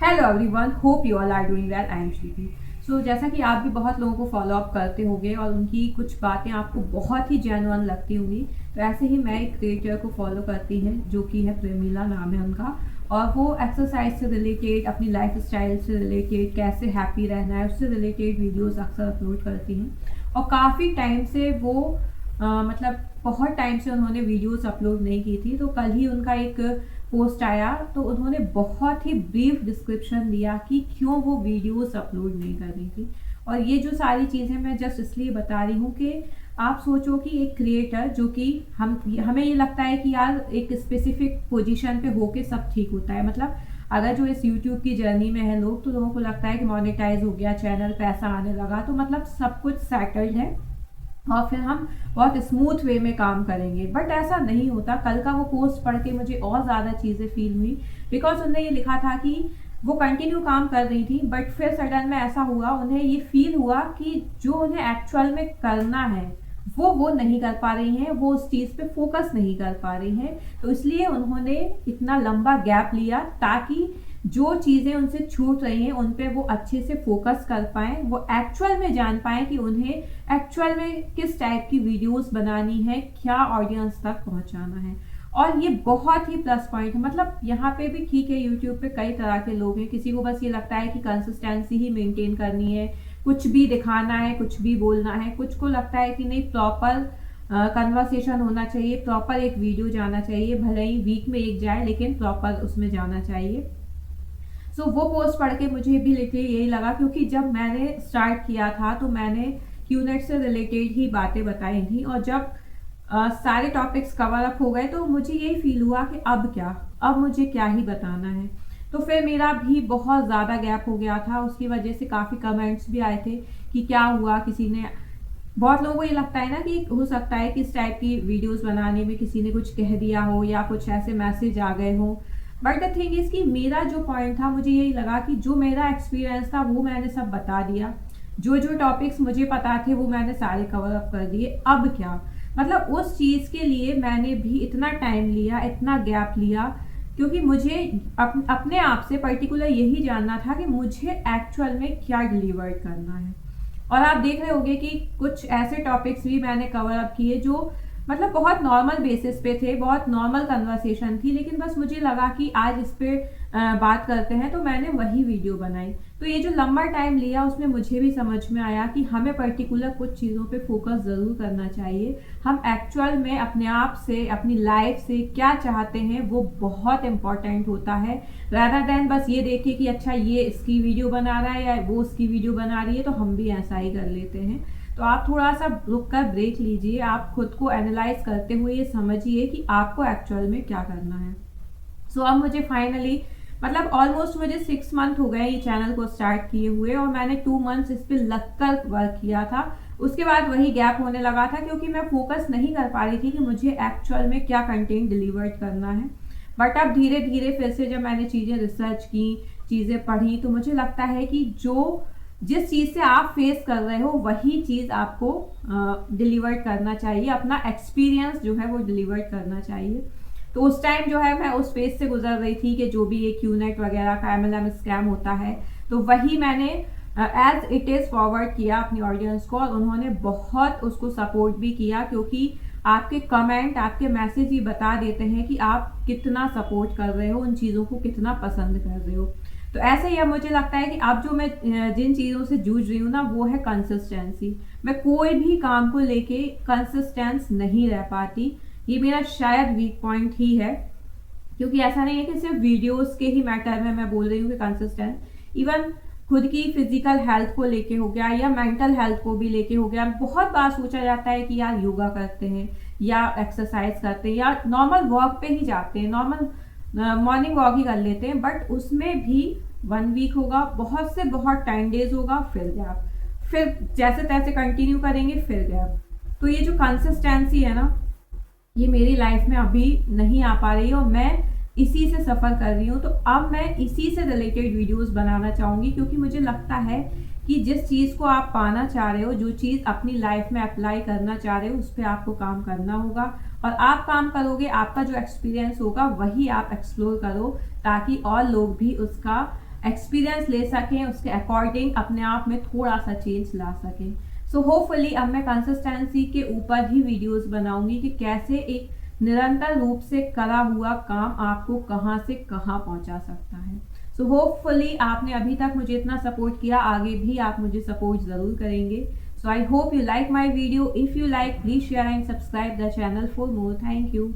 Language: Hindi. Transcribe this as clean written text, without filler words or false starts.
Hello everyone, hope you all are doing well. I am Shruti. So जैसा कि आप भी बहुत लोगों को फॉलो अप करते होंगे और उनकी कुछ बातें आपको बहुत ही जेन्युइन लगती होंगी, तो ऐसे ही मैं एक क्रिएटर को फॉलो करती है जो कि है प्रेमिला, नाम है उनका। और वो एक्सरसाइज से रिलेटेड, अपनी लाइफ स्टाइल से रिलेटेड, कैसे हैप्पी रहना है उससे रिलेटेड वीडियोस अक्सर अपलोड करती हैं। और काफ़ी टाइम से वो मतलब बहुत टाइम से उन्होंने वीडियोस अपलोड नहीं की थी, तो कल ही उनका एक पोस्ट आया तो उन्होंने बहुत ही ब्रीफ डिस्क्रिप्शन दिया कि क्यों वो वीडियोस अपलोड नहीं कर रही थी। और ये जो सारी चीज़ें मैं जस्ट इसलिए बता रही हूँ कि आप सोचो कि एक क्रिएटर जो कि हमें ये लगता है कि यार एक स्पेसिफिक पोजीशन पे होके सब ठीक होता है। मतलब अगर जो इस यूट्यूब की जर्नी में है लोग, तो लोगों को लगता है कि मोनेटाइज हो गया चैनल, पैसा आने लगा, तो मतलब सब कुछ सेटल्ड है और फिर हम बहुत स्मूथ वे में काम करेंगे। बट ऐसा नहीं होता। कल का वो पोस्ट पढ़ के मुझे और ज़्यादा चीज़ें फील हुई, बिकॉज उन्होंने ये लिखा था कि वो कंटिन्यू काम कर रही थी, बट फिर सडन में ऐसा हुआ, उन्हें ये फील हुआ कि जो उन्हें एक्चुअल में करना है वो नहीं कर पा रही हैं, वो उस चीज़ पे फोकस नहीं कर पा रही हैं। तो इसलिए उन्होंने इतना लंबा गैप लिया ताकि जो चीज़ें उनसे छूट रही हैं उन पे वो अच्छे से फोकस कर पाएँ, वो एक्चुअल में जान पाएँ कि उन्हें एक्चुअल में किस टाइप की वीडियोस बनानी है, क्या ऑडियंस तक पहुंचाना है। और ये बहुत ही प्लस पॉइंट है। मतलब यहाँ पे भी ठीक है, यूट्यूब पे कई तरह के लोग हैं, किसी को बस ये लगता है कि कंसिस्टेंसी ही मेंटेन करनी है, कुछ भी दिखाना है, कुछ भी बोलना है। कुछ को लगता है कि नहीं, प्रॉपर कन्वर्सेशन होना चाहिए, प्रॉपर एक वीडियो जाना चाहिए, भले ही वीक में एक जाए लेकिन प्रॉपर उसमें जाना चाहिए। वो पोस्ट पढ़ के मुझे भी लिटरली यही लगा, क्योंकि जब मैंने स्टार्ट किया था तो मैंने क्यूनेट से रिलेटेड ही बातें बताई थी, और जब सारे टॉपिक्स कवर अप हो गए तो मुझे यही फील हुआ कि अब क्या, अब मुझे क्या ही बताना है। तो फिर मेरा भी बहुत ज़्यादा गैप हो गया था, उसकी वजह से काफ़ी कमेंट्स भी आए थे कि क्या हुआ, किसी ने, बहुत लोगों को ये लगता है ना कि हो सकता है कि इस टाइप की वीडियोस बनाने में किसी ने कुछ कह दिया हो या कुछ ऐसे मैसेज आ गए हो। बट द थिंग इज कि मेरा जो पॉइंट था, मुझे यही लगा कि जो मेरा एक्सपीरियंस था वो मैंने सब बता दिया, जो जो टॉपिक्स मुझे पता थे वो मैंने सारे कवर अप कर दिए। अब क्या, मतलब उस चीज़ के लिए मैंने भी इतना टाइम लिया, इतना गैप लिया, क्योंकि मुझे अपने आप से पर्टिकुलर यही जानना था कि मुझे एक्चुअल में क्या डिलीवर करना है। और आप देख रहे होंगे कि कुछ ऐसे टॉपिक्स भी मैंने कवर अप किए जो मतलब बहुत नॉर्मल बेसिस पे थे, बहुत नॉर्मल कन्वर्सेशन थी, लेकिन बस मुझे लगा कि आज इस पे बात करते हैं, तो मैंने वही वीडियो बनाई। तो ये जो लंबा टाइम लिया उसमें मुझे भी समझ में आया कि हमें पर्टिकुलर कुछ चीज़ों पे फोकस ज़रूर करना चाहिए। हम एक्चुअल में अपने आप से, अपनी लाइफ से क्या चाहते हैं वो बहुत इंपॉर्टेंट होता है, रादर देन बस ये देखिए कि अच्छा ये इसकी वीडियो बना रहा है या वो उसकी वीडियो बना रही है तो हम भी ऐसा ही कर लेते हैं। तो आप थोड़ा सा रुक कर ब्रेक लीजिए, आप खुद को एनालाइज करते हुए ये समझिए कि आपको एक्चुअल में क्या करना है। अब मुझे फाइनली, मतलब ऑलमोस्ट मुझे 6 मंथ हो गए ये चैनल को स्टार्ट किए हुए, और मैंने 2 मंथ्स इस पर लगकर वर्क किया था। उसके बाद वही गैप होने लगा था क्योंकि मैं फोकस नहीं कर पा रही थी कि मुझे एक्चुअल में क्या कंटेंट डिलीवर करना है। बट अब धीरे धीरे फिर से जब मैंने चीज़ें रिसर्च की, चीज़ें पढ़ी, तो मुझे लगता है कि जिस चीज़ से आप फेस कर रहे हो वही चीज़ आपको डिलीवर करना चाहिए, अपना एक्सपीरियंस जो है वो डिलीवर करना चाहिए। तो उस टाइम जो है मैं उस फेज से गुजर रही थी कि जो भी ये क्यूनेट वगैरह का MLM स्कैम होता है, तो वही मैंने एज इट इज़ फॉरवर्ड किया अपनी ऑडियंस को, और उन्होंने बहुत उसको सपोर्ट भी किया, क्योंकि आपके कमेंट, आपके मैसेज ही बता देते हैं कि आप कितना सपोर्ट कर रहे हो, उन चीज़ों को कितना पसंद कर रहे हो। तो ऐसे ही अब मुझे लगता है कि अब जो मैं जिन चीज़ों से जूझ रही हूँ ना, वो है कंसिस्टेंसी। मैं कोई भी काम को लेके कंसिस्टेंस नहीं रह पाती, ये मेरा शायद वीक पॉइंट ही है। क्योंकि ऐसा नहीं है कि सिर्फ वीडियोस के ही मैटर में मैं बोल रही हूँ कि कंसिस्टेंट, इवन खुद की फिजिकल हेल्थ को लेके हो गया या मेंटल हेल्थ को भी लेके हो गया। बहुत बार सोचा जाता है कि यार योगा करते हैं या एक्सरसाइज करते हैं या नॉर्मल वॉक पे ही जाते हैं, नॉर्मल मॉर्निंग वॉक ही कर लेते हैं, बट उसमें भी 1 वीक होगा, बहुत से बहुत 10 डेज होगा, फिर गैप, फिर जैसे तैसे कंटिन्यू करेंगे, फिर गैप। तो ये जो कंसिस्टेंसी है ना, ये मेरी लाइफ में अभी नहीं आ पा रही है और मैं इसी से सफ़र कर रही हूँ। तो अब मैं इसी से रिलेटेड वीडियोस बनाना चाहूँगी, क्योंकि मुझे लगता है कि जिस चीज़ को आप पाना चाह रहे हो, जो चीज़ अपनी लाइफ में अप्लाई करना चाह रहे हो, उस पर आपको काम करना होगा। और आप काम करोगे, आपका जो एक्सपीरियंस होगा वही आप एक्सप्लोर करो, ताकि और लोग भी उसका एक्सपीरियंस ले सकें, उसके अकॉर्डिंग अपने आप में थोड़ा सा चेंज ला सकें। सो होपफुली अब मैं कंसिस्टेंसी के ऊपर ही वीडियोस बनाऊंगी कि कैसे एक निरंतर रूप से करा हुआ काम आपको कहाँ से कहाँ पहुँचा सकता है। सो होपफुली आपने अभी तक मुझे इतना सपोर्ट किया, आगे भी आप मुझे सपोर्ट ज़रूर करेंगे। So I hope you like my video. If you like, please share and subscribe the channel for more. Thank you.